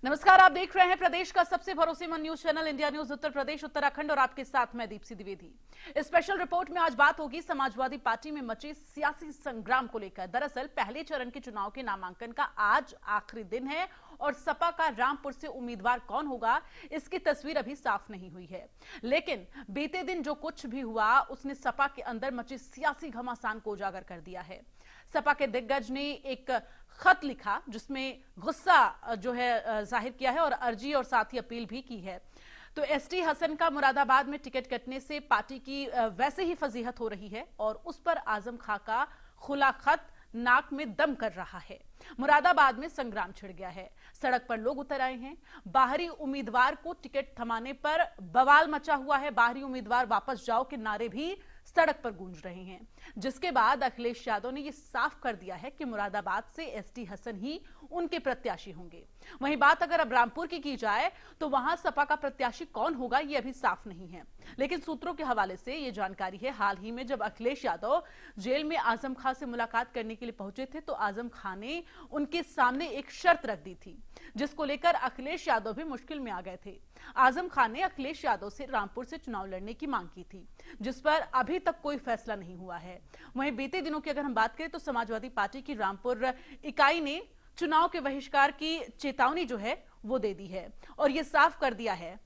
नमस्कार, आप देख रहे हैं प्रदेश का सबसे भरोसेमंद news channel India news Uttar Pradesh Uttarakhand और आपके साथ मैं दीप्ति द्विवेदी। स्पेशल रिपोर्ट में आज बात होगी समाजवादी पार्टी में मचे सियासी संग्राम को लेकर। दरअसल पहले चरण के चुनाव के नामांकन का आज आखिरी दिन है और सपा का रामपुर से उम्मीदवार कौन होगा इसकी तस्वीर अभी साफ नहीं हुई है। लेकिन बीते दिन जो कुछ भी हुआ उसने सपा के अंदर मचे सियासी घमासान को उजागर कर दिया है। सपा के दिग्गज ने एक खत लिखा जिसमें गुस्सा जो है जाहिर किया है और अर्जी और साथ ही अपील भी की है। तो एसटी हसन का मुरादाबाद में टिकट कटने से पार्टी की वैसे ही फजीहत हो रही है और उस पर आजम खां का खुला खत नाक में दम कर रहा है। मुरादाबाद में संग्राम छिड़ गया है, सड़क पर लोग उतर आए हैं। बाहरी उम्मीदवार को टिकट थमाने पर बवाल मचा हुआ है। बाहरी उम्मीदवार वापस जाओ के नारे भी सड़क पर गूंज रहे हैं, जिसके बाद अखिलेश यादव ने यह साफ कर दिया है कि मुरादाबाद से एसटी हसन ही उनके प्रत्याशी होंगे। वहीं बात अगर अब रामपुर की जाए तो वहां सपा का प्रत्याशी कौन होगा यह अभी साफ नहीं है। लेकिन सूत्रों के हवाले से यह जानकारी है, हाल ही में जब अखिलेश यादव जेल में आजम खां से मुलाकात करने के लिए पहुंचे थे तो आजम खां ने उनके सामने एक शर्त रख दी थी, जिसको लेकर अखिलेश यादव भी मुश्किल में आ गए थे। आजम खान ने अखिलेश यादव से रामपुर से चुनाव लड़ने की मांग की थी, जिस पर अभी तक कोई फैसला नहीं हुआ है। वहीं बीते दिनों की अगर हम बात करें तो समाजवादी पार्टी की रामपुर इकाई ने चुनाव के बहिष्कार की चेतावनी जो है वो दे दी है और ये साफ कर दिया है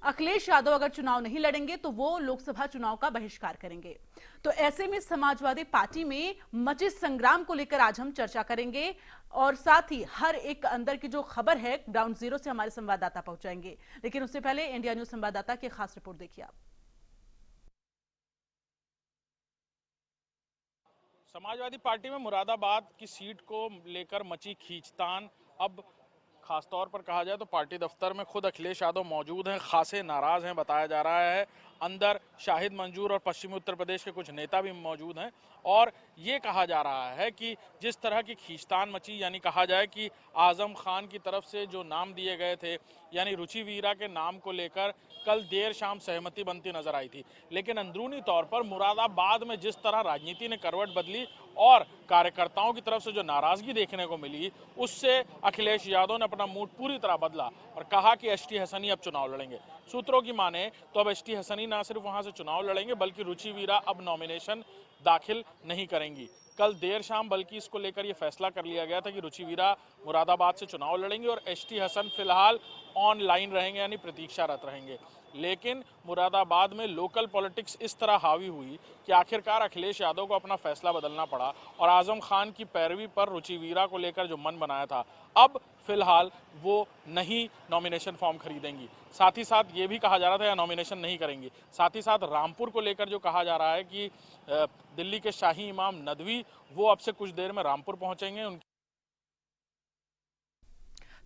अखिलेश यादव अगर चुनाव नहीं लड़ेंगे तो वो लोकसभा चुनाव का बहिष्कार करेंगे। तो ऐसे में समाजवादी पार्टी में मचे संग्राम को लेकर आज हम चर्चा करेंगे और साथ ही हर एक अंदर की जो खबर है ग्राउंड जीरो से हमारे संवाददाता पहुंचाएंगे। लेकिन उससे पहले इंडिया न्यूज संवाददाता की खास रिपोर्ट देखिए आप। समाजवादी पार्टी में मुरादाबाद की सीट को लेकर मची खींचतान अब खासतौर पर कहा जाए तो पार्टी दफ्तर में खुद अखिलेश यादव मौजूद हैं, खासे नाराज हैं बताया जा रहा है। अंदर शाहिद मंजूर और पश्चिमी उत्तर प्रदेश के कुछ नेता भी मौजूद हैं और ये कहा जा रहा है कि जिस तरह की खींचतान मची, यानी कहा जाए कि आजम खान की तरफ से जो नाम दिए गए थे यानी रुचि वीरा के नाम को लेकर कल देर शाम सहमति बनती नजर आई थी। लेकिन अंदरूनी तौर पर मुरादाबाद में जिस तरह राजनीति ने करवट बदली और कार्यकर्ताओं की तरफ से जो नाराजगी देखने को मिली, उससे अखिलेश यादव ने अपना मूड पूरी तरह बदला और कहा कि एसटी हसनी अब चुनाव लड़ेंगे। सूत्रों की माने तो अब एसटी हसनी ना सिर्फ वहां से चुनाव लड़ेंगे बल्कि रुचि वीरा अब नॉमिनेशन दाखिल नहीं करेंगी। कल देर शाम बल्कि इसको लेकर यह फैसला कर लिया गया था कि रुचि वीरा मुरादाबाद से चुनाव लड़ेंगे और एसटी हसन फिलहाल ऑनलाइन रहेंगे यानी प्रतीक्षारत रहेंगे। लेकिन मुरादाबाद में लोकल पॉलिटिक्स इस तरह हावी हुई कि आखिरकार अखिलेश यादव को अपना फैसला बदलना पड़ा और आजम खान की पैरवी पर रुचि वीरा को लेकर जो मन बनाया था अब फिलहाल वो नहीं नॉमिनेशन फॉर्म खरीदेंगी। साथ ही साथ ये भी कहा जा रहा था या नॉमिनेशन नहीं करेंगी। साथ ही साथ रामपुर को लेकर जो कहा जा रहा है कि दिल्ली के शाही इमाम नदवी वो अब से कुछ देर में रामपुर पहुंचेंगे।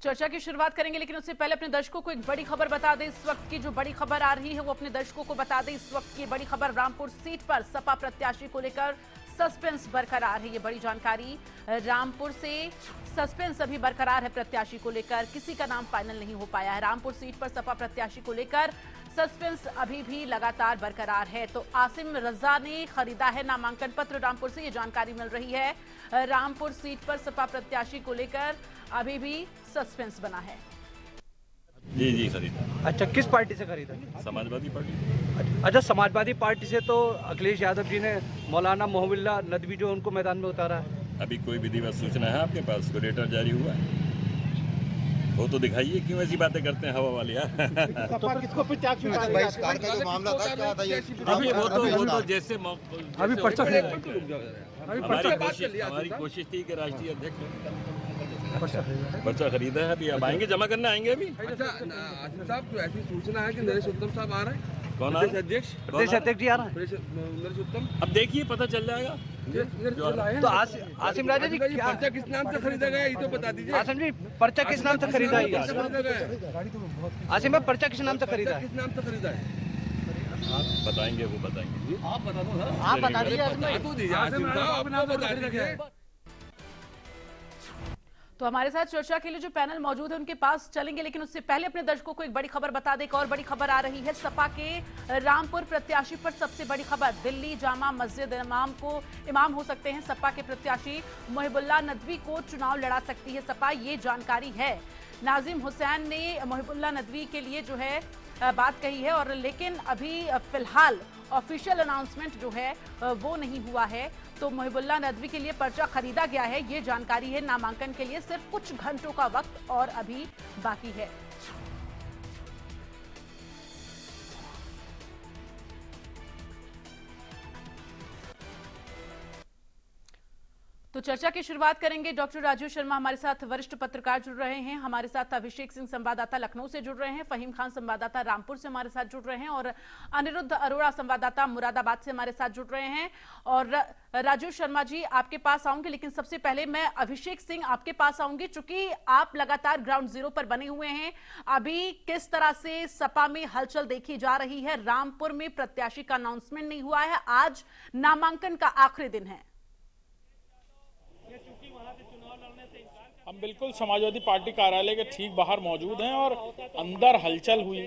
चर्चा की शुरुआत करेंगे, लेकिन उससे पहले अपने दर्शकों को एक बड़ी खबर बता दें। इस वक्त की जो बड़ी खबर आ रही है वो अपने दर्शकों को बता दें। इस वक्त की बड़ी खबर, रामपुर सीट पर सपा प्रत्याशी को लेकर सस्पेंस बरकरार है। ये बड़ी जानकारी, रामपुर से सस्पेंस अभी बरकरार है प्रत्याशी को लेकर, किसी का नाम फाइनल नहीं हो पाया है। रामपुर सीट पर सपा प्रत्याशी को लेकर सस्पेंस अभी भी लगातार बरकरार है। तो आसिम रजा ने खरीदा है नामांकन पत्र रामपुर से, ये जानकारी मिल रही है। रामपुर सीट पर सपा प्रत्याशी को लेकर अभी भी सस्पेंस बना है। जी खरीदा। अच्छा, किस पार्टी से खरीदा? समाजवादी पार्टी। अच्छा, समाजवादी पार्टी से तो अखिलेश यादव जी ने मौलाना मोहम्मद नदवी जो उनको मैदान में उतारा है। अभी कोई विधिवत सूचना है आपके पास? कोई लेटर जारी हुआ है? वो तो दिखाइए, क्यों ऐसी बातें करते हैं हवा वाले यार। बहिष्कार का जो मामला था क्या था ये? अभी वो तो जैसे अभी पर्चा हमारी कोशिश थी कि राष्ट्रीय अध्यक्ष पर्चा खरीदा है। अभी अब आएंगे, जमा करने आएंगे अभी। अच्छा साहब, तो ऐसी सूचना है कि नरेश उत्तम साहब आ रहे हैं। कौन प्रदेश अध्यक्ष जी आ रहा है। नरेश उत्तम, अब देखिए पता चल जाएगा। तो आसिम राजा जी, पर्चा किस नाम से खरीदा गया ये तो बता दीजिए। आसिम जी, पर्चा किस नाम से खरीदा है? आसिम भाई, पर्चा किस नाम से खरीदा है? किस नाम से खरीदा है आप बताएंगे, वो बताएंगे। आप बता दो सर। आप बता दीजिए। आप बता दीजिए। तो हमारे साथ चर्चा के लिए जो पैनल मौजूद है उनके पास चलेंगे, लेकिन उससे पहले अपने दर्शकों को एक बड़ी खबर बता दें। एक और बड़ी खबर आ रही है, सपा के रामपुर प्रत्याशी पर सबसे बड़ी खबर। दिल्ली जामा मस्जिद इमाम हो सकते हैं सपा के प्रत्याशी। मोहिबुल्लाह नदवी को चुनाव लड़ा सकती है सपा, ये जानकारी है। नाजिम हुसैन ने मोहिबुल्लाह नदवी के लिए जो है बात कही है, और लेकिन अभी फिलहाल ऑफिशियल अनाउंसमेंट जो है वो नहीं हुआ है। तो मोहिबुल्लाह नदवी के लिए पर्चा खरीदा गया है, ये जानकारी है। नामांकन के लिए सिर्फ कुछ घंटों का वक्त और अभी बाकी है। तो चर्चा की शुरुआत करेंगे। डॉक्टर राजू शर्मा हमारे साथ वरिष्ठ पत्रकार जुड़ रहे हैं, हमारे साथ अभिषेक सिंह संवाददाता लखनऊ से जुड़ रहे हैं, फहीम खान संवाददाता रामपुर से हमारे साथ जुड़ रहे हैं, और अनिरुद्ध अरोड़ा संवाददाता मुरादाबाद से हमारे साथ जुड़ रहे हैं। और राजू शर्मा जी, आपके पास आऊंगी, लेकिन सबसे पहले मैं अभिषेक सिंह आपके पास आऊंगी। चूंकि आप लगातार ग्राउंड जीरो पर बने हुए हैं, अभी किस तरह से सपा में हलचल देखी जा रही है? रामपुर में प्रत्याशी का अनाउंसमेंट नहीं हुआ है, आज नामांकन का आखिरी दिन है। हम बिल्कुल समाजवादी पार्टी कार्यालय के ठीक बाहर मौजूद हैं और अंदर हलचल हुई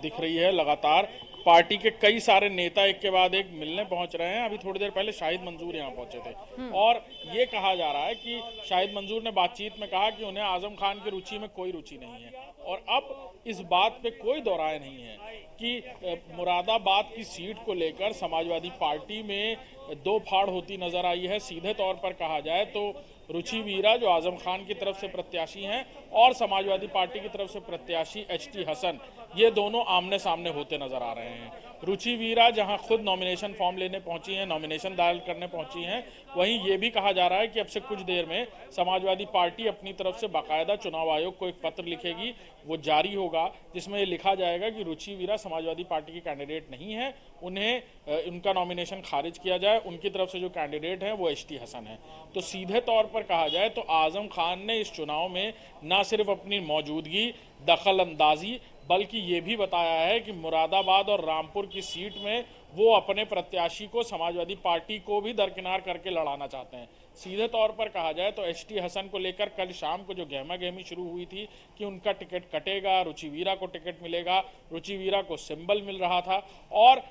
दिख रही है लगातार। पार्टी के कई सारे नेता एक के बाद एक मिलने पहुंच रहे हैं। अभी थोड़ी देर पहले शाहिद मंजूर यहां पहुंचे थे और ये कहा जा रहा है कि शाहिद मंजूर ने बातचीत में कहा कि उन्हें आजम खान की रुचि में कोई रुचि नहीं है, और अब इस बात पे कोई दौराय नहीं है कि मुरादाबाद की सीट को लेकर समाजवादी पार्टी में दो फाड़ होती नजर आई है। सीधे तौर पर कहा जाए तो रुचि वीरा जो आजम खान की तरफ से प्रत्याशी हैं और समाजवादी पार्टी की तरफ से प्रत्याशी HT हसन, ये दोनों आमने सामने होते नजर आ रहे हैं। रुचि वीरा जहां खुद नॉमिनेशन फॉर्म लेने पहुंची हैं, नॉमिनेशन दाखिल करने पहुंची हैं, वहीं ये भी कहा जा रहा है कि अब से कुछ देर में समाजवादी पार्टी अपनी तरफ से बाकायदा चुनाव आयोग को एक पत्र लिखेगी, वो जारी होगा, जिसमें ये लिखा जाएगा कि रुचि वीरा समाजवादी पार्टी की कैंडिडेट नहीं है, उन्हें उनका नॉमिनेशन खारिज किया जाए। उनकी तरफ से जो कैंडिडेट हैं वो HT हसन है। तो सीधे तौर पर कहा जाए तो आजम खान ने इस चुनाव में न सिर्फ अपनी मौजूदगी, दखल अंदाजी, बल्कि ये भी बताया है कि मुरादाबाद और रामपुर की सीट में वो अपने प्रत्याशी को समाजवादी पार्टी को भी दरकिनार करके लड़ाना चाहते हैं। सीधे तौर पर कहा जाए तो HT हसन को लेकर कल शाम को जो गहमा गहमी शुरू हुई थी कि उनका टिकट कटेगा, रुचि वीरा को टिकट मिलेगा, रुचि वीरा को सिंबल मिल रहा था, और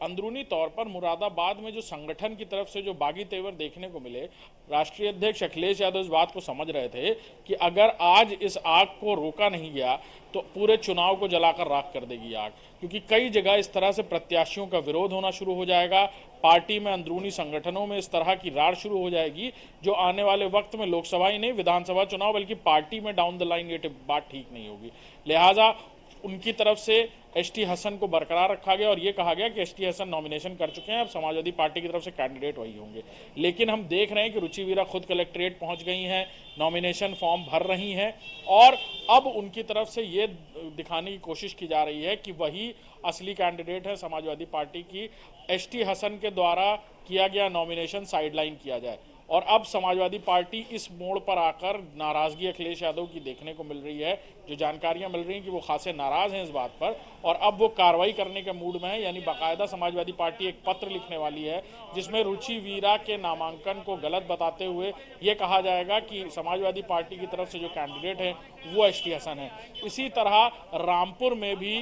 अंदरूनी तौर पर मुरादाबाद में जो संगठन की तरफ से जो बागी तेवर देखने को मिले, राष्ट्रीय अध्यक्ष अखिलेश यादव इस बात को समझ रहे थे कि अगर आज इस आग को रोका नहीं गया तो पूरे चुनाव को जलाकर राख कर देगी आग, क्योंकि कई जगह इस तरह से प्रत्याशियों का विरोध होना शुरू हो जाएगा। पार्टी में अंदरूनी संगठनों में इस तरह की रार शुरू हो जाएगी जो आने वाले वक्त में लोकसभा ही नहीं विधानसभा चुनाव बल्कि पार्टी में डाउन द लाइन ये बात ठीक नहीं होगी। लिहाजा उनकी तरफ से HT हसन को बरकरार रखा गया और ये कहा गया कि HT हसन नॉमिनेशन कर चुके हैं, अब समाजवादी पार्टी की तरफ से कैंडिडेट वही होंगे। लेकिन हम देख रहे हैं कि रुचि वीरा खुद कलेक्ट्रेट पहुंच गई हैं, नॉमिनेशन फॉर्म भर रही हैं, और अब उनकी तरफ से ये दिखाने की कोशिश की जा रही है कि वही असली कैंडिडेट है समाजवादी पार्टी की। HT हसन के द्वारा किया गया नॉमिनेशन साइडलाइन किया जाए, और अब समाजवादी पार्टी इस मोड़ पर आकर नाराजगी अखिलेश यादव की देखने को मिल रही है। जो जानकारियां मिल रही हैं कि वो खासे नाराज हैं इस बात पर, और अब वो कार्रवाई करने के मूड में है, यानी बाकायदा समाजवादी पार्टी एक पत्र लिखने वाली है जिसमें रुचि वीरा के नामांकन को गलत बताते हुए ये कहा जाएगा कि समाजवादी पार्टी की तरफ से जो कैंडिडेट है वो HT हसन है। इसी तरह रामपुर में भी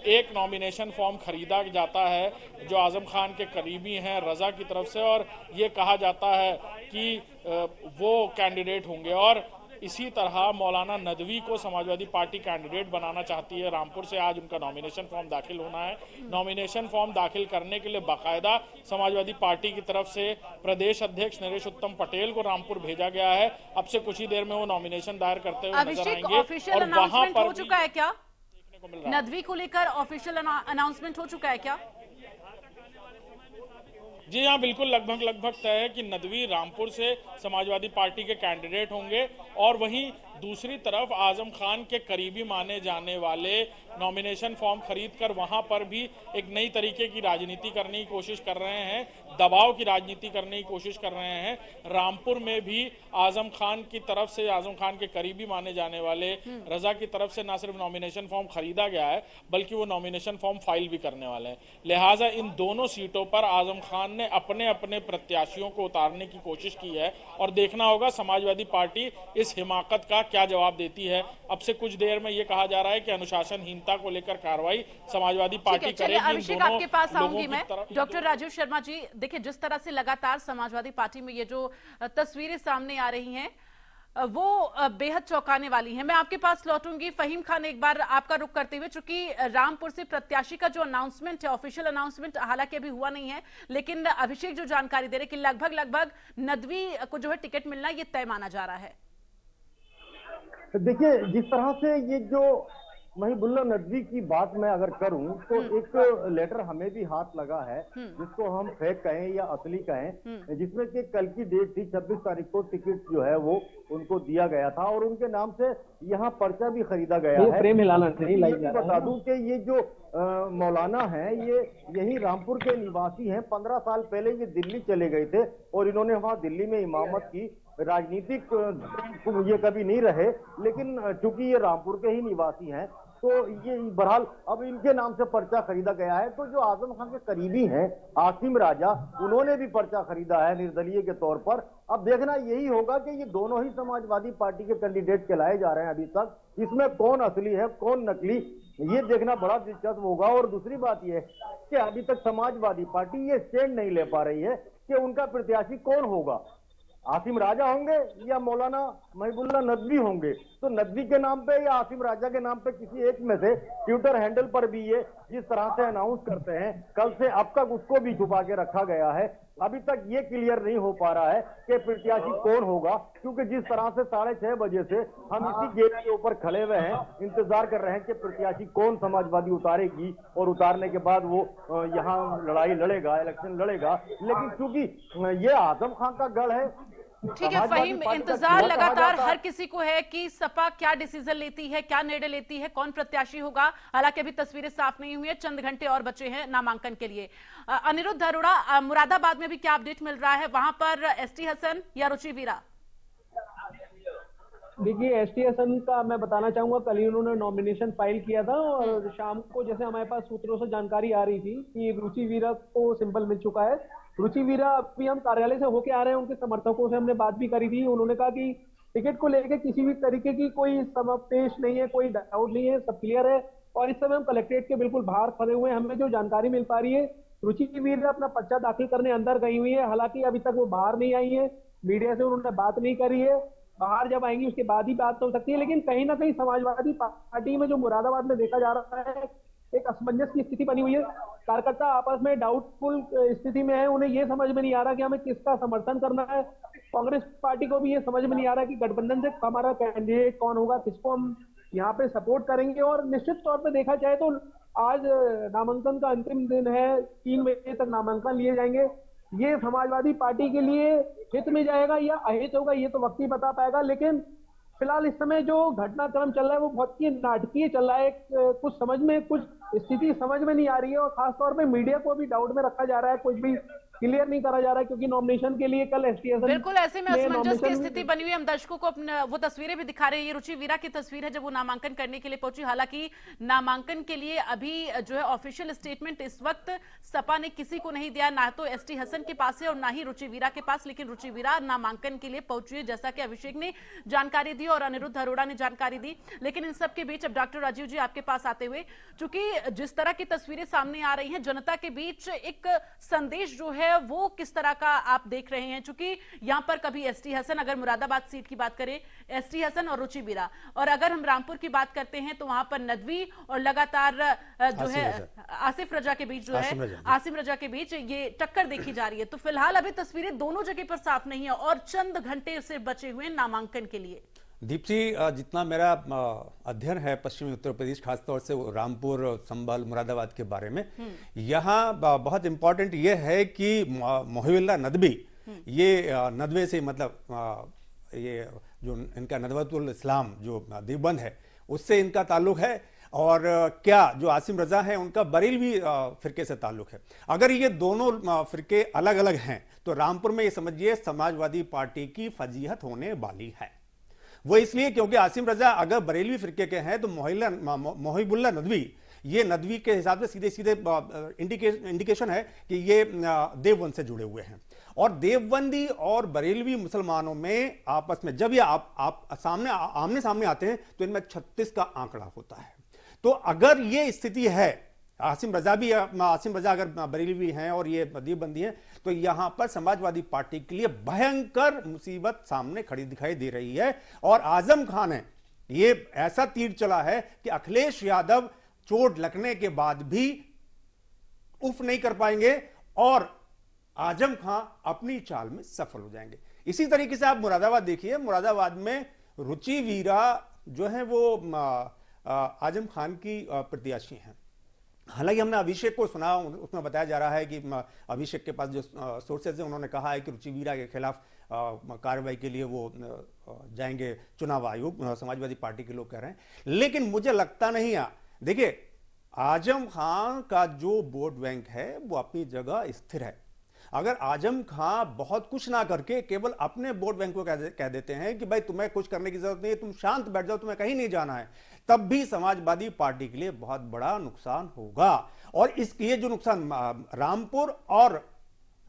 एक नॉमिनेशन फॉर्म खरीदा जाता है जो आजम खान के करीबी हैं रजा की तरफ से, और ये कहा जाता है कि वो कैंडिडेट होंगे, और इसी तरह मौलाना नदवी को समाजवादी पार्टी कैंडिडेट बनाना चाहती है। रामपुर से आज उनका नॉमिनेशन फॉर्म दाखिल होना है। नॉमिनेशन फॉर्म दाखिल करने के लिए बाकायदा समाजवादी पार्टी की तरफ से प्रदेश अध्यक्ष नरेश उत्तम पटेल को रामपुर भेजा गया है। अब से कुछ ही देर में वो नॉमिनेशन दायर करते हुए नजर आएंगे। ऑफिशियल अनाउंसमेंट हो चुका है क्या? नदवी को लेकर ऑफिशियल अनाउंसमेंट हो चुका है क्या? जी हाँ, बिल्कुल लगभग तय है कि नदवी रामपुर से समाजवादी पार्टी के कैंडिडेट होंगे, और वहीं दूसरी तरफ आजम खान के करीबी माने जाने वाले नॉमिनेशन फॉर्म खरीदकर वहां पर भी एक नई तरीके की राजनीति करने की कोशिश कर रहे हैं, दबाव की राजनीति करने की कोशिश कर रहे हैं। रामपुर में भी आजम खान की तरफ से, आजम खान के करीबी माने जाने वाले रजा की तरफ से न सिर्फ नॉमिनेशन फॉर्म खरीदा गया है बल्कि वो नॉमिनेशन फॉर्म फाइल भी करने वाले हैं। लिहाजा इन दोनों सीटों पर आजम खान ने अपने अपने प्रत्याशियों को उतारने की कोशिश की है, और देखना होगा समाजवादी पार्टी इस हिमाकत का क्या जवाब देती है। अब से कुछ देर में ये कहा जा रहा है कि अनुशासनहीनता को लेकर कार्रवाई समाजवादी पार्टी करेगी। अभिषेक, आपके पास आऊंगी मैं। डॉक्टर राजू शर्मा जी, देखिए जिस तरह से लगातार समाजवादी पार्टी में ये जो तस्वीरें सामने आ रही हैं, वो बेहद चौंकाने वाली है। मैं आपके पास लौटूंगी फहीम खान, एक बार आपका रुख करते हुए, चूंकि रामपुर से प्रत्याशी का जो अनाउंसमेंट है, ऑफिशियल अनाउंसमेंट हालांकि अभी हुआ नहीं है, लेकिन अभिषेक जो जानकारी दे रहे कि लगभग नदवी को जो है टिकट मिलना ये तय माना जा रहा है। देखिए, जिस तरह से ये जो महिबुल्लाह नदवी की बात मैं अगर करूं तो एक लेटर हमें भी हाथ लगा है, जिसको हम फेक कहें या असली कहें, जिसमें कि कल की डेट थी 26 तारीख को टिकट जो है वो उनको दिया गया था और उनके नाम से यहाँ पर्चा भी खरीदा गया है। प्रेम हिलाना नहीं, ये भी बता दूं कि ये जो मौलाना हैं ये यही रामपुर के निवासी हैं। 15 साल पहले ये दिल्ली चले गए थे और इन्होंने वहां दिल्ली में इमामत की। राजनीतिक ये कभी नहीं रहे, लेकिन चूंकि ये रामपुर के ही निवासी हैं तो ये बहरहाल अब इनके नाम से पर्चा खरीदा गया है। तो जो आजम खान के करीबी हैं आसिम राजा, उन्होंने भी पर्चा खरीदा है निर्दलीय के तौर पर। अब देखना यही होगा कि ये दोनों ही समाजवादी पार्टी के कैंडिडेट कहलाए जा रहे हैं अभी तक, इसमें कौन असली है कौन नकली, ये देखना बड़ा दिलचस्प होगा। और दूसरी बात यह है कि अभी तक समाजवादी पार्टी ये स्टैंड नहीं ले पा रही है कि उनका प्रत्याशी कौन होगा, आसिम राजा होंगे या मौलाना महिबुल्लाह नदवी होंगे। तो नदवी के नाम पे या आसिम राजा के नाम पे किसी एक में से ट्विटर हैंडल पर भी ये जिस तरह से अनाउंस करते हैं, कल से अब तक उसको भी छुपा के रखा गया है। अभी तक ये क्लियर नहीं हो पा रहा है कि प्रत्याशी कौन होगा, क्योंकि जिस तरह से 6:30 बजे से हम इसी गेट के ऊपर खड़े हुए हैं, इंतजार कर रहे हैं कि प्रत्याशी कौन समाजवादी उतारेगी और उतारने के बाद वो यहाँ लड़ाई लड़ेगा, इलेक्शन लड़ेगा। लेकिन चूंकि ये आजम खान का गढ़ है, ठीक है फहीम, इंतजार लगातार हर किसी को है कि सपा क्या डिसीजन लेती है, क्या निर्णय लेती है, कौन प्रत्याशी होगा। हालांकि अभी तस्वीरें साफ नहीं हुई है, चंद घंटे और बचे हैं नामांकन के लिए। अनिरुद्ध अरोड़ा, मुरादाबाद में भी क्या अपडेट मिल रहा है, वहां पर एसटी हसन या रुचि वीरा? देखिए, एसटी हसन का मैं बताना चाहूंगा, कल ही उन्होंने नॉमिनेशन फाइल किया था और शाम को जैसे हमारे पास सूत्रों से जानकारी आ रही थी कि रुचि वीरा को सिंबल मिल चुका है। रुचि वीरा अभी हम कार्यालय से होके आ रहे हैं, उनके समर्थकों से हमने बात भी करी थी। उन्होंने कहा कि टिकट को लेकर किसी भी तरीके की कोई समपेश नहीं है, कोई डाउट नहीं है, सब क्लियर है। और इस समय हम कलेक्ट्रेट के बिल्कुल बाहर खड़े हुए हैं। हमें जो जानकारी मिल पा रही है, रुचि वीरा अपना पर्चा दाखिल करने अंदर गई हुई है। हालांकि अभी तक वो बाहर नहीं आई है, मीडिया से उन्होंने बात नहीं करी है। बाहर जब आएंगी उसके बाद ही बात हो सकती है। लेकिन कहीं ना कहीं समाजवादी पार्टी में जो मुरादाबाद में देखा जा रहा है, एक असमंजस की स्थिति बनी हुई है। कार्यकर्ता आपस में डाउटफुल स्थिति में है, उन्हें यह समझ में नहीं आ रहा कि हमें किसका समर्थन करना है। कांग्रेस पार्टी को भी ये समझ में नहीं आ रहा कि गठबंधन से हमारा कैंडिडेट कौन होगा, किसको हम यहाँ पे सपोर्ट करेंगे। और निश्चित तौर पे देखा जाए तो आज नामांकन का अंतिम दिन है, 3 बजे तक नामांकन लिए जाएंगे। ये समाजवादी पार्टी के लिए हित में जाएगा या अहित होगा, ये तो वक्त ही बता पाएगा। लेकिन फिलहाल इस समय जो घटनाक्रम चल रहा है वो बहुत ही नाटकीय चल रहा है। कुछ समझ में, कुछ स्थिति समझ में नहीं आ रही है और खासतौर पे मीडिया को भी डाउट में रखा जा रहा है, कुछ भी क्लियर नहीं करा जा रहा है। क्योंकि नॉमिनेशन के लिए कल एसटी हसन, बिल्कुल ऐसे में असमंजस की स्थिति बनी हुई है। हम दर्शकों को वो तस्वीरें भी दिखा रहे हैं। ये रुचि वीरा की तस्वीर है जब वो नामांकन करने के लिए पहुंची। हालांकि नामांकन के लिए अभी जो है ऑफिशियल स्टेटमेंट इस वक्त सपा ने किसी को नहीं दिया, ना तो एसटी हसन के पास है और ना ही रुचि वीरा के पास। लेकिन रुचि वीरा नामांकन के लिए पहुंची है, जैसा कि अभिषेक ने जानकारी दी और अनिरुद्ध अरोड़ा ने जानकारी दी। लेकिन इन सबके बीच अब डॉक्टर राजीव जी आपके पास आते हुए, चूंकि जिस तरह की तस्वीरें सामने आ रही हैं, जनता के बीच एक संदेश जो है वो किस तरह का आप देख रहे हैं? चूंकि यहां पर कभी एसटी हसन, अगर मुरादाबाद सीट की बात करें, एसटी हसन और रुचि वीरा, और अगर हम रामपुर की बात करते हैं तो वहां पर नदवी और लगातार जो है आसिफ रजा के बीच जो है आसिम रजा के बीच ये टक्कर देखी जा रही है। तो फिलहाल अभी तस्वीरें दोनों जगह पर साफ नहीं है और चंद घंटे से बचे हुए नामांकन के लिए। दीप्ति, जितना मेरा अध्ययन है पश्चिमी उत्तर प्रदेश, खासतौर से रामपुर, संभल, मुरादाबाद के बारे में, यहाँ बहुत इंपॉर्टेंट ये है कि मोहिउल्लाह नदवी, ये नदवे से मतलब ये जो इनका नदवतुल इस्लाम जो देवबंद है उससे इनका ताल्लुक है। और क्या जो आसिम रजा है उनका बरेलवी फिरके से ताल्लुक है। अगर ये दोनों फिरके अलग अलग हैं तो रामपुर में ये समझिए समाजवादी पार्टी की फजीहत होने वाली है। वो इसलिए क्योंकि आसिम रजा अगर बरेलवी फिरके के हैं तो मोहिबुल्लाह नदवी, ये नदवी के हिसाब से सीधे सीधे इंडिकेशन है कि ये देवबंद से जुड़े हुए हैं। और देवबंदी और बरेलवी मुसलमानों में आपस में जब ये आप आमने सामने आते हैं तो इनमें 36 का आंकड़ा होता है। तो अगर ये स्थिति है आसिम रजा अगर बरेलवी हैं और ये देवबंदी हैं, तो यहां पर समाजवादी पार्टी के लिए भयंकर मुसीबत सामने खड़ी दिखाई दे रही है। और आजम खान है, ये ऐसा तीर चला है कि अखिलेश यादव चोट लगने के बाद भी उफ नहीं कर पाएंगे और आजम खां अपनी चाल में सफल हो जाएंगे। इसी तरीके से आप मुरादाबाद देखिए, मुरादाबाद में रुचि वीरा जो है वो आजम खान की प्रत्याशी हैं। हालांकि हमने अभिषेक को सुना, उसमें बताया जा रहा है कि अभिषेक के पास जो सोर्सेज है उन्होंने कहा है कि रुचि वीरा के खिलाफ कार्रवाई के लिए वो जाएंगे चुनाव आयोग, समाजवादी पार्टी के लोग कह रहे हैं। लेकिन मुझे लगता नहीं है, देखिए आजम खान का जो वोट बैंक है वो अपनी जगह स्थिर है। अगर आजम खां बहुत कुछ ना करके केवल अपने वोट बैंक को कह देते हैं कि भाई तुम्हें कुछ करने की जरूरत नहीं है, तुम शांत बैठ जाओ, तुम्हें कहीं नहीं जाना है, तब भी समाजवादी पार्टी के लिए बहुत बड़ा नुकसान होगा। और ये जो नुकसान रामपुर और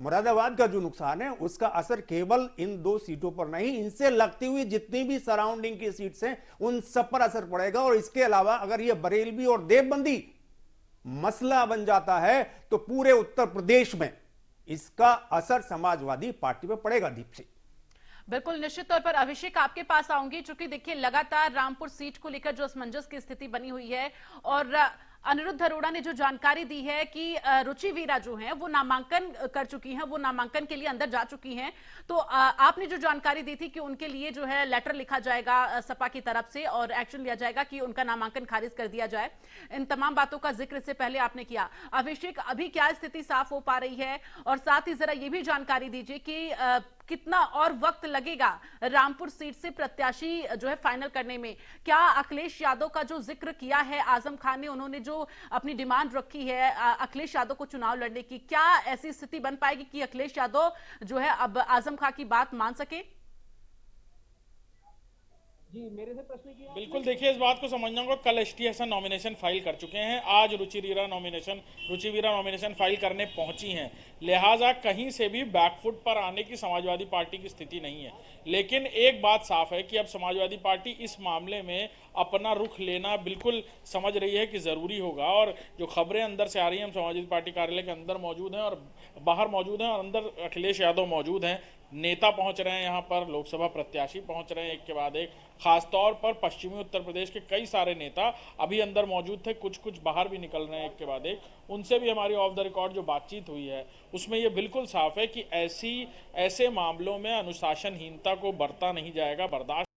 मुरादाबाद का जो नुकसान है उसका असर केवल इन 2 सीटों पर नहीं, इनसे लगती हुई जितनी भी सराउंडिंग की सीट्स हैं उन सब पर असर पड़ेगा। और इसके अलावा अगर ये बरेलवी और देवबंदी मसला बन जाता है तो पूरे उत्तर प्रदेश में इसका असर समाजवादी पार्टी पर पड़ेगा। दीप्ति, बिल्कुल निश्चित तौर पर अभिषेक आपके पास आऊंगी, चूंकि देखिए लगातार रामपुर सीट को लेकर जो असमंजस की स्थिति बनी हुई है और अनिरुद्ध अरोड़ा ने जो जानकारी दी है कि रुचि वीरा जो हैं वो नामांकन कर चुकी हैं, वो नामांकन के लिए अंदर जा चुकी हैं, तो आपने जो जानकारी दी थी कि उनके लिए जो है लेटर लिखा जाएगा सपा की तरफ से और एक्शन लिया जाएगा कि उनका नामांकन खारिज कर दिया जाए, इन तमाम बातों का जिक्र इससे पहले आपने किया। अभिषेक, अभी क्या स्थिति साफ हो पा रही है और साथ ही जरा ये भी जानकारी दीजिए कि कितना और वक्त लगेगा रामपुर सीट से प्रत्याशी जो है फाइनल करने में? क्या अखिलेश यादव का जो जिक्र किया है आजम खान ने, उन्होंने जो अपनी डिमांड रखी है अखिलेश यादव को चुनाव लड़ने की, क्या ऐसी स्थिति बन पाएगी कि अखिलेश यादव जो है अब आजम खान की बात मान सके? जी, मेरे से प्रश्न किया बिल्कुल, देखिए इस बात को समझना होगा, कल एसटी हसन नॉमिनेशन फाइल कर चुके हैं, आज रुचि वीरा नॉमिनेशन फाइल करने पहुंची हैं, लिहाजा कहीं से भी बैकफुट पर आने की समाजवादी पार्टी की स्थिति नहीं है। लेकिन एक बात साफ है कि अब समाजवादी पार्टी इस मामले में अपना रुख लेना बिल्कुल समझ रही है कि ज़रूरी होगा। और जो खबरें अंदर से आ रही हैं, हम समाजवादी पार्टी कार्यालय के अंदर मौजूद हैं और बाहर मौजूद हैं, और अंदर अखिलेश यादव मौजूद हैं, नेता पहुंच रहे हैं यहाँ पर, लोकसभा प्रत्याशी पहुंच रहे हैं एक के बाद एक, खासतौर पर पश्चिमी उत्तर प्रदेश के कई सारे नेता अभी अंदर मौजूद थे, कुछ बाहर भी निकल रहे हैं एक के बाद एक। उनसे भी हमारी ऑफ द रिकॉर्ड जो बातचीत हुई है उसमें ये बिल्कुल साफ है कि ऐसे मामलों में अनुशासनहीनता को बरता नहीं जाएगा, बर्दाश्त।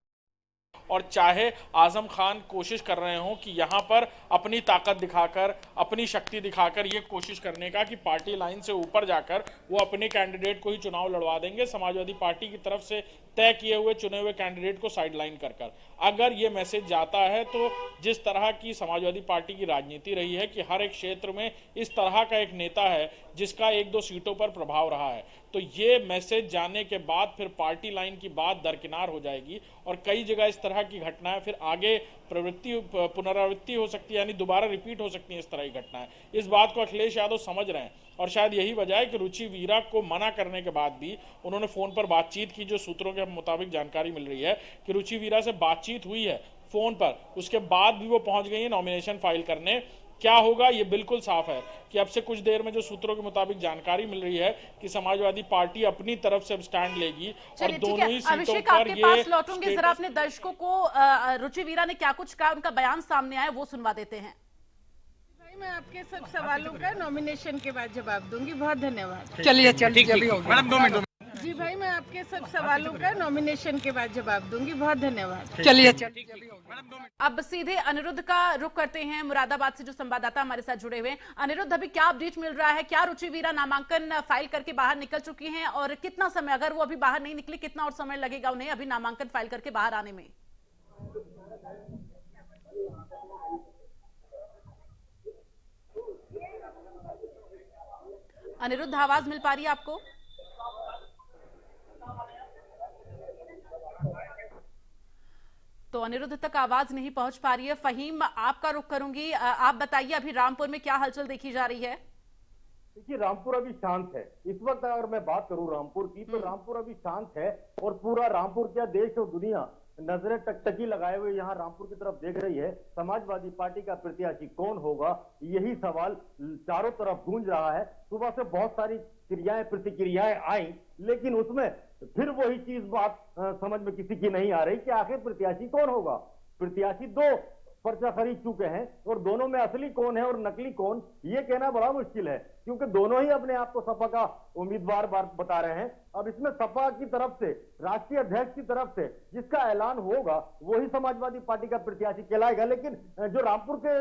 और चाहे आजम खान कोशिश कर रहे हों कि यहाँ पर अपनी ताकत दिखाकर, अपनी शक्ति दिखाकर ये कोशिश करने का कि पार्टी लाइन से ऊपर जाकर वो अपने कैंडिडेट को ही चुनाव लड़वा देंगे, समाजवादी पार्टी की तरफ से तय किए हुए चुने हुए कैंडिडेट को साइडलाइन कर अगर ये मैसेज जाता है तो जिस तरह की समाजवादी पार्टी की राजनीति रही है कि हर एक क्षेत्र में इस तरह का एक नेता है जिसका 1-2 सीटों पर प्रभाव रहा है, तो ये मैसेज जाने के बाद फिर पार्टी लाइन की बात दरकिनार हो जाएगी और कई जगह इस तरह की घटनाएं फिर आगे पुनरावृत्ति हो सकती है, यानी दोबारा रिपीट हो सकती है इस तरह की घटनाएं। इस बात को अखिलेश यादव समझ रहे हैं और शायद यही वजह है कि रुचि वीरा को मना करने के बाद भी उन्होंने फोन पर बातचीत की। जो सूत्रों के मुताबिक जानकारी मिल रही है कि रुचि वीरा से बातचीत हुई है फोन पर, उसके बाद भी वो पहुंच गई है नॉमिनेशन फाइल करने। क्या होगा ये बिल्कुल साफ है कि अब से कुछ देर में जो सूत्रों के मुताबिक जानकारी मिल रही है कि समाजवादी पार्टी अपनी तरफ से अब स्टैंड लेगी और दोनों ही सीटों पर ये पास लौटूंगे, जरा अपने दर्शकों को रुचि वीरा ने क्या कुछ कहा, उनका बयान सामने आया वो सुनवा देते हैं। मैं आपके सब सवालों का नॉमिनेशन के बाद जवाब दूंगी। बहुत धन्यवाद। चलिए मैडम 2 मिनट। जी भाई, मैं आपके सब सवालों का नॉमिनेशन के बाद जवाब दूंगी। बहुत धन्यवाद। चलिए अब सीधे अनिरुद्ध का रुख करते हैं, मुरादाबाद से जो संवाददाता हमारे साथ जुड़े हुए हैं। अनिरुद्ध, अभी क्या अपडेट मिल रहा है? क्या रुचि वीरा नामांकन फाइल करके बाहर निकल चुकी हैं और कितना समय, अगर वो अभी बाहर नहीं निकली, कितना और समय लगेगा उन्हें अभी नामांकन फाइल करके बाहर आने में? अनिरुद्ध, आवाज मिल पा रही है आपको? तो अनिरुद्ध तक आवाज नहीं पहुंच पा रही है। फहीम, आपका रुख करूंगी, आप बताइए अभी रामपुर में क्या हलचल देखी जा रही है? देखिए, रामपुर अभी शांत है इस वक्त। अगर मैं बात करूं रामपुर की, तो रामपुर अभी शांत है और पूरा रामपुर क्या, देश और दुनिया नजरें टकटकी लगाए हुए यहाँ रामपुर की तरफ देख रही है। समाजवादी पार्टी का प्रत्याशी कौन होगा, यही सवाल चारों तरफ गूंज रहा है। सुबह से बहुत सारी क्रियाएं प्रतिक्रियाएं आई, लेकिन उसमें फिर वही चीज बात समझ में किसी की नहीं आ रही कि आखिर प्रत्याशी कौन होगा। प्रत्याशी दो पर्चा खरीद चुके हैं और दोनों में असली कौन है और नकली कौन, ये कहना बड़ा मुश्किल है, क्योंकि दोनों ही अपने आप को सपा का उम्मीदवार बता रहे हैं। अब इसमें सपा की तरफ से, राष्ट्रीय अध्यक्ष की तरफ से जिसका ऐलान होगा वही समाजवादी पार्टी का प्रत्याशी कहलाएगा। लेकिन जो रामपुर के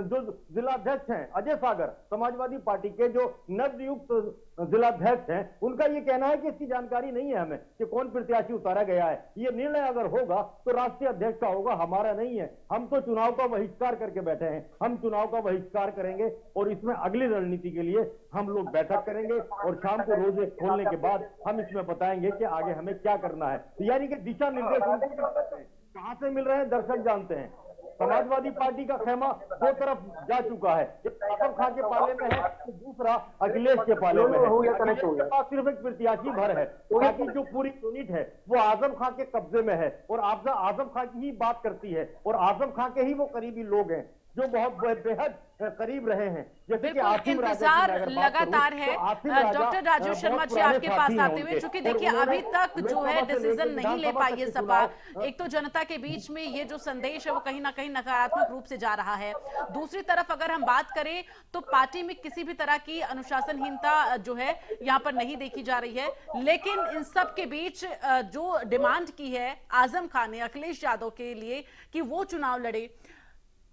जो जिलाध्यक्ष हैं अजय सागर, समाजवादी पार्टी के जो नवनियुक्त जिलाध्यक्ष हैं, उनका ये कहना है कि इसकी जानकारी नहीं है हमें कि कौन प्रत्याशी उतारा गया है। ये निर्णय अगर होगा तो राष्ट्रीय अध्यक्ष का होगा, हमारा नहीं है। हम तो चुनाव का बहिष्कार करके बैठे हैं, हम चुनाव का बहिष्कार करेंगे और इसमें अगली रणनीति के लिए हम लोग बैठक करेंगे और शाम को रोजे खोलने के बाद हम इसमें बताएंगे कि आगे हमें क्या करना है। यानी कि दिशा निर्देश कहां से मिल रहे हैं दर्शक जानते हैं। समाजवादी पार्टी का खेमा दो तरफ जा चुका है, एक आजम खान के पाले में है तो दूसरा अखिलेश के पाले में है। अखिलेश के पास सिर्फ एक प्रत्याशी भर है, बाकी जो पूरी यूनिट है वो आजम खान के कब्जे में है और आजम खान की ही बात करती है और आजम खान के ही वो करीबी लोग हैं जो बहुत बेहद करीब रहे हैं। जैसे कि आसिम इंतजार लगातार है डॉक्टर राजू शर्मा जी आपके पास आते हुए, चूंकि देखिए अभी तक जो है डिसीजन नहीं ले पाई है सपा। एक तो जनता के बीच में ये जो संदेश है वो कहीं ना कहीं नकारात्मक रूप से जा रहा है। दूसरी तरफ अगर हम बात करें तो पार्टी में किसी भी तरह की अनुशासनहीनता जो है यहाँ पर नहीं देखी जा रही है। लेकिन इन सब के बीच जो डिमांड की है आजम खान ने अखिलेश यादव के लिए कि वो चुनाव लड़े,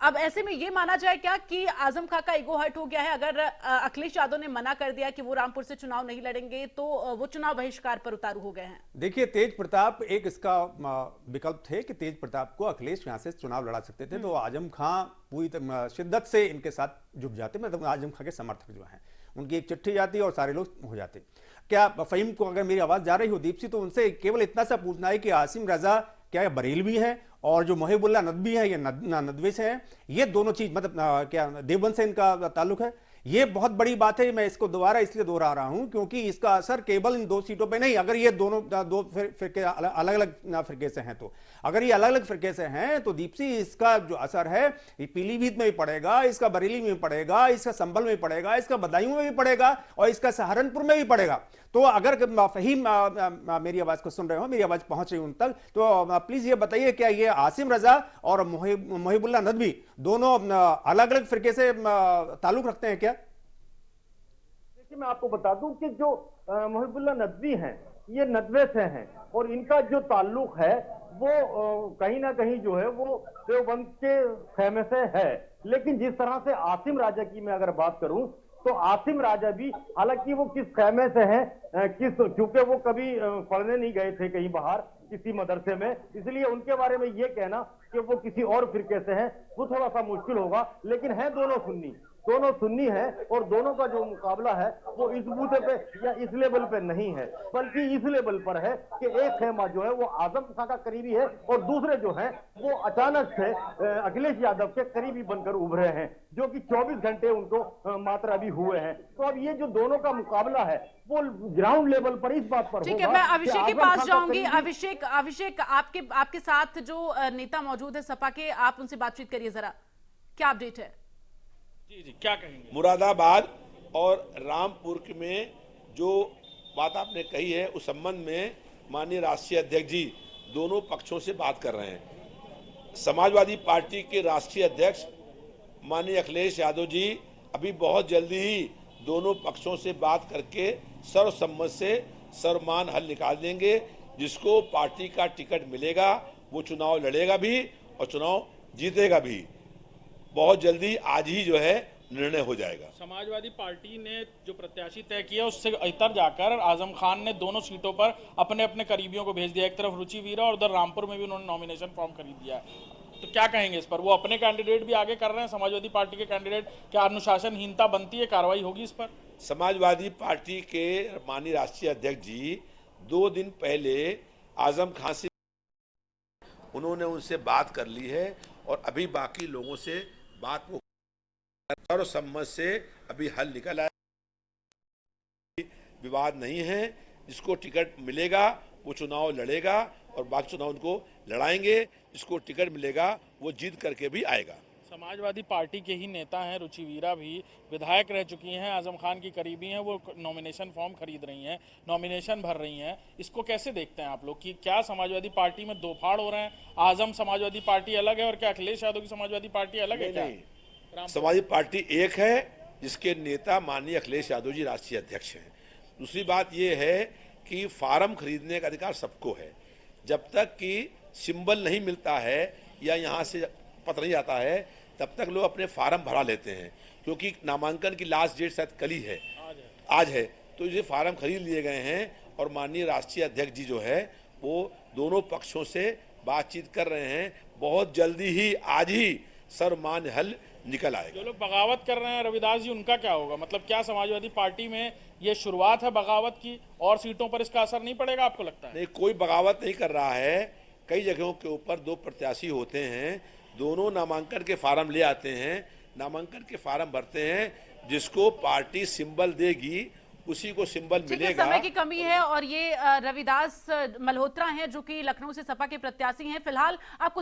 अब ऐसे में ये माना जाए क्या कि आजम खान का ईगो हर्ट हो गया है? अगर अखिलेश यादव ने मना कर दिया कि वो रामपुर से चुनाव नहीं लड़ेंगे तो वो चुनाव बहिष्कार पर उतारू हो गए हैं। देखिए तेज प्रताप एक इसका विकल्प थे कि तेज प्रताप को अखिलेश यहां से चुनाव लड़ा सकते थे, तो आजम खान पूरी शिद्दत से इनके साथ जुट जाते, मतलब आजम खान के समर्थक जो हैं उनकी एक चिट्ठी जाती और सारे लोग हो जाते। क्या फहीम को अगर मेरी आवाज जा रही हो दीप्सी, तो उनसे केवल इतना सा पूछना है कि आसिम रजा क्या बरेलवी हैं और जो मोहिबुल्ला नदवी है ये नदवे से हैं, ये दोनों चीज मतलब क्या देवबंद से इनका ताल्लुक है। ये बहुत बड़ी बात है, मैं इसको दोबारा इसलिए दोहरा रहा हूं क्योंकि इसका असर केवल इन दो सीटों पे नहीं, अगर ये दोनों दो फिरके अलग अलग फिरके से हैं, तो अगर ये अलग अलग फिरके से हैं तो दीप्सी इसका जो असर है ये पीलीभीत में भी पड़ेगा, इसका बरेली में भी पड़ेगा, इसका संभल में भी पड़ेगा, इसका बदायूं में भी पड़ेगा और इसका सहारनपुर में भी पड़ेगा। तो अगर फहीम मेरी आवाज को सुन रहे हो, मेरी आवाज पहुंच रही उन तक, तो प्लीज ये बताइए क्या ये आसिम रजा और मोहिबुल्ला नदवी दोनों अलग अलग फिरके से ताल्लुक रखते हैं क्या? देखिए मैं आपको बता दूं कि जो मोहिबुल्ला नदवी हैं ये नदवे से हैं और इनका जो ताल्लुक है वो कहीं ना कहीं जो है वो देवबंद के खेमे से है। लेकिन जिस तरह से आसिम राजा की मैं अगर बात करूं तो आसिम राजा भी, हालांकि वो किस खेमे से हैं, क्योंकि वो कभी पढ़ने नहीं गए थे कहीं बाहर किसी मदरसे में, इसलिए उनके बारे में ये कहना कि वो किसी और फिरके से हैं वो थोड़ा सा मुश्किल होगा। लेकिन है दोनों सुन्नी है और दोनों का जो मुकाबला है वो इस बूते पे या इस लेवल पे नहीं है, बल्कि इस लेवल पर है कि एक खेमा जो है वो आजम खान का करीबी है और दूसरे जो हैं वो अचानक से अखिलेश यादव के करीबी बनकर उभरे हैं, जो कि 24 घंटे उनको मात्र अभी हुए हैं। तो अब ये जो दोनों का मुकाबला है वो ग्राउंड लेवल पर इस बात पर ठीक है, मैं अभिषेक के पास जाऊंगी। अभिषेक आपके साथ जो नेता मौजूद है सपा के, आप उनसे बातचीत करिए जरा, क्या अपडेट है? जी क्या कहेंगे? मुरादाबाद और रामपुर में जो बात आपने कही है उस संबंध में माननीय राष्ट्रीय अध्यक्ष जी दोनों पक्षों से बात कर रहे हैं। समाजवादी पार्टी के राष्ट्रीय अध्यक्ष माननीय अखिलेश यादव जी अभी बहुत जल्दी ही दोनों पक्षों से बात करके सर्वसम्मत से सर्वमान्य हल निकाल देंगे। जिसको पार्टी का टिकट मिलेगा वो चुनाव लड़ेगा भी और चुनाव जीतेगा भी। बहुत जल्दी आज ही जो है निर्णय हो जाएगा। समाजवादी पार्टी ने जो प्रत्याशी तय किया उससे इतर जाकर आजम खान ने दोनों सीटों पर अपने अपने करीबियों को भेज दिया। एक तरफ रुचि वीरा और उधर रामपुर में भी उन्होंने नॉमिनेशन फॉर्म खरीद दिया है। तो क्या कहेंगे इस पर? वो अपने कैंडिडेट भी आगे कर रहे हैं, समाजवादी पार्टी के कैंडिडेट, क्या अनुशासनहीनता बनती है, कार्रवाई होगी इस पर? समाजवादी पार्टी के माननीय राष्ट्रीय अध्यक्ष जी 2 दिन पहले आजम खान से उन्होंने उनसे बात कर ली है और अभी बाकी लोगों से बात वो सर्वसम्मत से अभी हल निकल आया। विवाद नहीं है, जिसको टिकट मिलेगा वो चुनाव लड़ेगा और बाकी चुनाव उनको लड़ाएंगे। जिसको टिकट मिलेगा वो जीत करके भी आएगा। समाजवादी पार्टी के ही नेता हैं रुचि वीरा भी विधायक रह चुकी हैं, आजम खान की करीबी हैं, वो नॉमिनेशन फॉर्म खरीद रही हैं, नॉमिनेशन भर रही हैं। इसको कैसे देखते हैं आप लोग कि क्या समाजवादी पार्टी में दो फाड़ हो रहे हैं? आजम समाजवादी पार्टी अलग है और क्या अखिलेश यादव की समाजवादी पार्टी अलग है? क्या समाजवादी पार्टी एक है जिसके नेता माननीय अखिलेश यादव जी राष्ट्रीय अध्यक्ष हैं। दूसरी बात यह है कि फार्म खरीदने का अधिकार सबको है। जब तक कि सिंबल नहीं मिलता है या यहाँ से पत्र नहीं आता है तब तक लोग अपने फार्म भरा लेते हैं, क्योंकि नामांकन की लास्ट डेट शायद कल ही है, आज है। तो ये फार्म खरीद लिए गए हैं और माननीय राष्ट्रीय अध्यक्ष जी जो है वो दोनों पक्षों से बातचीत कर रहे हैं। बहुत जल्दी ही आज ही सर्वमान्य हल निकल आएगा। जो लोग बगावत कर रहे हैं रविदास जी, उनका क्या होगा? मतलब क्या समाजवादी पार्टी में ये शुरुआत है बगावत की और सीटों पर इसका असर नहीं पड़ेगा आपको लगता है? नहीं, कोई बगावत नहीं कर रहा है। कई जगहों के ऊपर दो प्रत्याशी होते हैं, दोनों नामांकन के फार्म ले आते हैं, नामांकन के फार्म भरते हैं, जिसको पार्टी सिंबल देगी उसी को सिंबल मिलेगा। समय की कमी है और ये रविदास मल्होत्रा हैं जो कि लखनऊ से सपा के प्रत्याशी हैं। फिलहाल आपको